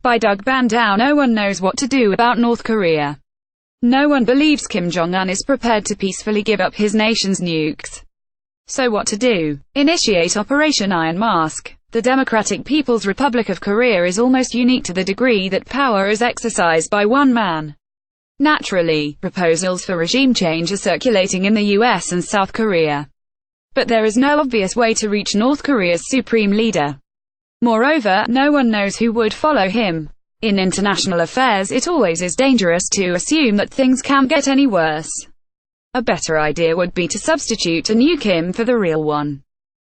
By Doug Bandow. No one knows what to do about North Korea. No one believes Kim Jong-un is prepared to peacefully give up his nation's nukes. So what to do? Initiate Operation Iron Mask. The Democratic People's Republic of Korea is almost unique to the degree that power is exercised by one man. Naturally, proposals for regime change are circulating in the US and South Korea. But there is no obvious way to reach North Korea's supreme leader. Moreover, no one knows who would follow him. In international affairs, it always is dangerous to assume that things can't get any worse. A better idea would be to substitute a new Kim for the real one.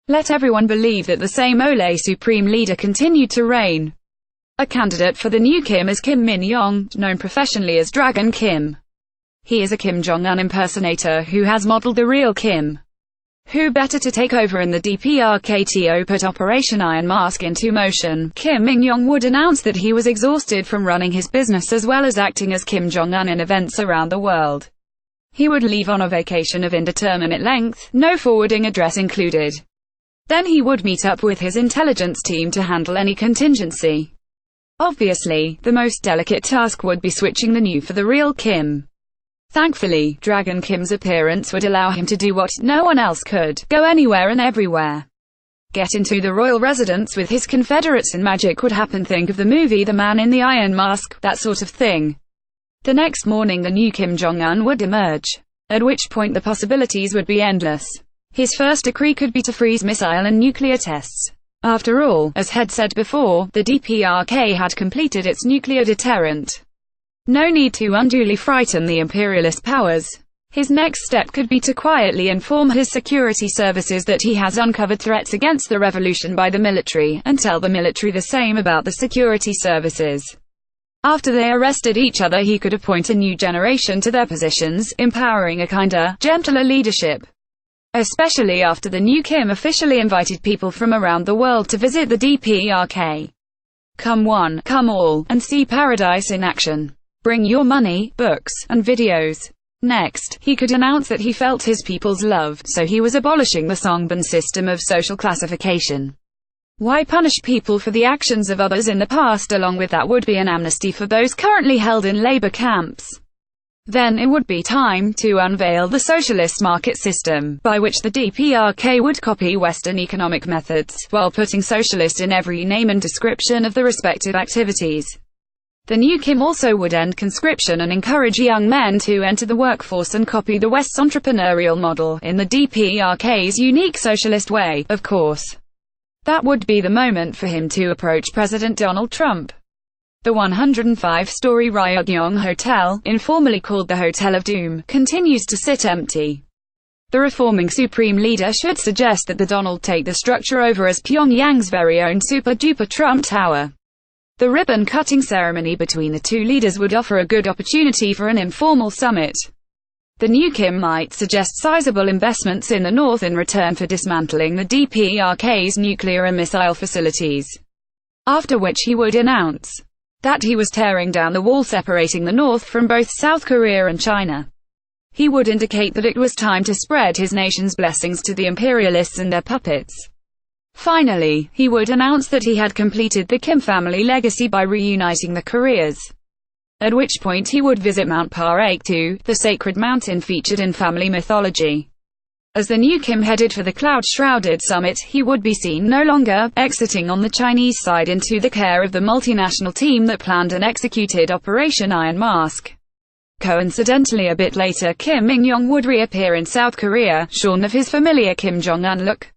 Let everyone believe that the same Ole supreme leader continued to reign. A candidate for the new Kim is Kim Min-yong, known professionally as Dragon Kim. He is a Kim Jong-un impersonator who has modeled the real Kim. Who better to take over in the DPRK to put Operation Iron Mask into motion? Kim Min-yong would announce that he was exhausted from running his business as well as acting as Kim Jong-un in events around the world. He would leave on a vacation of indeterminate length, no forwarding address included. Then he would meet up with his intelligence team to handle any contingency. Obviously, the most delicate task would be switching the new for the real Kim. Thankfully, Dragon Kim's appearance would allow him to do what no one else could: go anywhere and everywhere. Get into the royal residence with his confederates and magic would happen. Think of the movie The Man in the Iron Mask, that sort of thing. The next morning the new Kim Jong-un would emerge, at which point the possibilities would be endless. His first decree could be to freeze missile and nuclear tests. After all, as had said before, the DPRK had completed its nuclear deterrent. No need to unduly frighten the imperialist powers. His next step could be to quietly inform his security services that he has uncovered threats against the revolution by the military, and tell the military the same about the security services. After they arrested each other, he could appoint a new generation to their positions, empowering a kinder, gentler leadership. Especially after the new Kim officially invited people from around the world to visit the DPRK. Come one, come all, and see paradise in action. Bring your money, books, and videos. Next, he could announce that he felt his people's love, so he was abolishing the Songbin system of social classification. Why punish people for the actions of others in the past? Along with that would be an amnesty for those currently held in labor camps. Then it would be time to unveil the socialist market system, by which the DPRK would copy Western economic methods, while putting socialist in every name and description of the respective activities. The new Kim also would end conscription and encourage young men to enter the workforce and copy the West's entrepreneurial model, in the DPRK's unique socialist way, of course. That would be the moment for him to approach President Donald Trump. The 105-story Ryugyong Hotel, informally called the Hotel of Doom, continues to sit empty. The reforming supreme leader should suggest that the Donald take the structure over as Pyongyang's very own super-duper Trump Tower. The ribbon-cutting ceremony between the two leaders would offer a good opportunity for an informal summit. The new Kim might suggest sizable investments in the North in return for dismantling the DPRK's nuclear and missile facilities. After which he would announce that he was tearing down the wall separating the North from both South Korea and China. He would indicate that it was time to spread his nation's blessings to the imperialists and their puppets. Finally, he would announce that he had completed the Kim family legacy by reuniting the Koreas. At which point he would visit Mount Parektu, the sacred mountain featured in family mythology. As the new Kim headed for the cloud-shrouded summit, he would be seen no longer exiting on the Chinese side into the care of the multinational team that planned and executed Operation Iron Mask. Coincidentally, a bit later, Kim Min-yong would reappear in South Korea, shorn of his familiar Kim Jong-un look.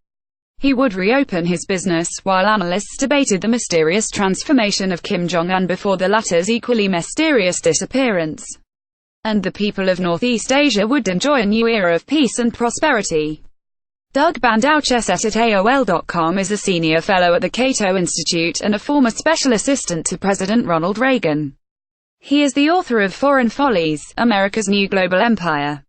He would reopen his business, while analysts debated the mysterious transformation of Kim Jong-un before the latter's equally mysterious disappearance. And the people of Northeast Asia would enjoy a new era of peace and prosperity. Doug Bandow @AOL.com is a senior fellow at the Cato Institute and a former special assistant to President Ronald Reagan. He is the author of Foreign Follies, America's New Global Empire.